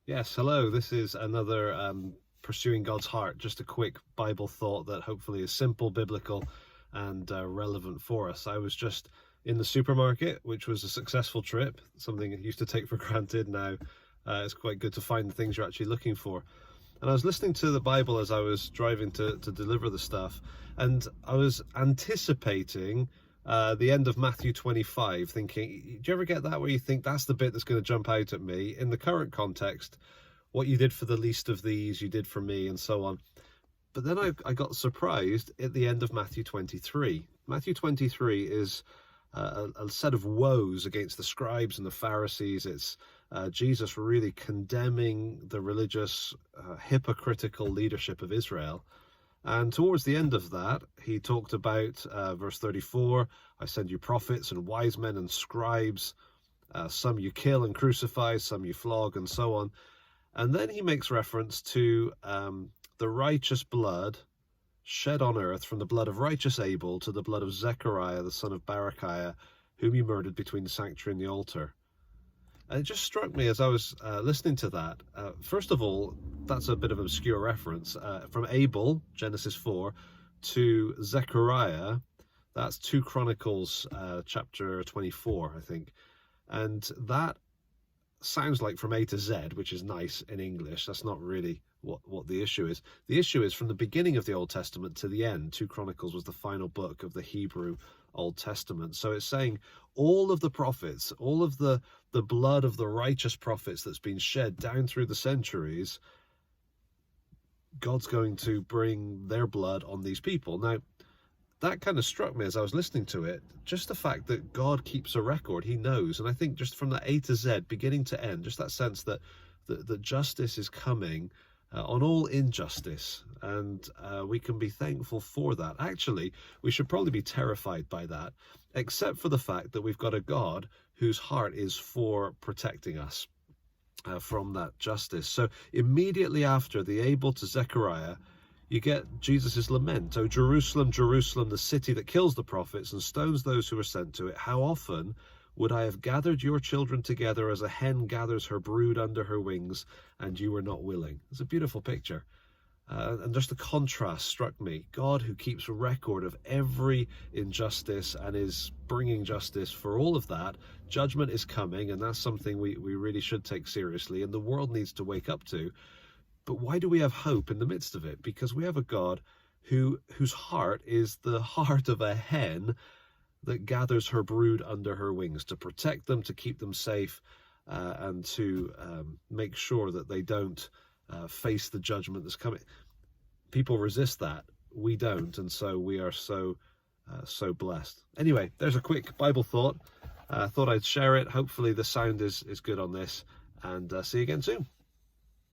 Yes, hello. This is another Pursuing God's Heart, just a quick Bible thought that hopefully is simple, biblical, and relevant for us. I was just in the supermarket, which was a successful trip, something I used to take for granted. Now it's quite good to find the things you're actually looking for. And I was listening to the Bible as I was driving to deliver the stuff, and I was anticipating the end of Matthew 25, thinking, do you ever get that where you think that's the bit that's going to jump out at me? In the current context, what you did for the least of these, you did for me, and so on. But then I got surprised at the end of Matthew 23. Matthew 23 is a set of woes against the scribes and the Pharisees. It's Jesus really condemning the religious, hypocritical leadership of Israel. And towards the end of that, he talked about verse 34, I send you prophets and wise men and scribes, some you kill and crucify, some you flog, and so on. And then he makes reference to the righteous blood shed on earth, from the blood of righteous Abel to the blood of Zechariah, the son of Barachiah, whom he murdered between the sanctuary and the altar. And it just struck me as I was listening to that. First of all, that's a bit of an obscure reference. From Abel, Genesis 4, to Zechariah, that's 2 Chronicles chapter 24, I think. And that sounds like from A to Z, which is nice in English. That's not really what the issue is. The issue is from the beginning of the Old Testament to the end. 2 Chronicles was the final book of the Hebrew Old Testament. So it's saying all of the prophets, all of the blood of the righteous prophets that's been shed down through the centuries, God's going to bring their blood on these people. Now, that kind of struck me as I was listening to it, just the fact that God keeps a record, he knows. And I think just from that A to Z, beginning to end, just that sense that justice is coming on all injustice, and we can be thankful for that. Actually, we should probably be terrified by that, except for the fact that we've got a God whose heart is for protecting us from that justice. So immediately after the Abel to Zechariah, you get Jesus' lament. "O Jerusalem, Jerusalem, the city that kills the prophets and stones those who are sent to it, how often would I have gathered your children together as a hen gathers her brood under her wings, and you were not willing." It's a beautiful picture. And just the contrast struck me. God, who keeps a record of every injustice and is bringing justice for all of that. Judgment is coming, and that's something we really should take seriously, and the world needs to wake up to. But why do we have hope in the midst of it? Because we have a God whose heart is the heart of a hen that gathers her brood under her wings to protect them, to keep them safe, and to make sure that they don't face the judgment that's coming. People resist that. We don't, and so we are so blessed. Anyway, there's a quick Bible thought. Thought I'd share it. Hopefully the sound is good on this, and see you again soon.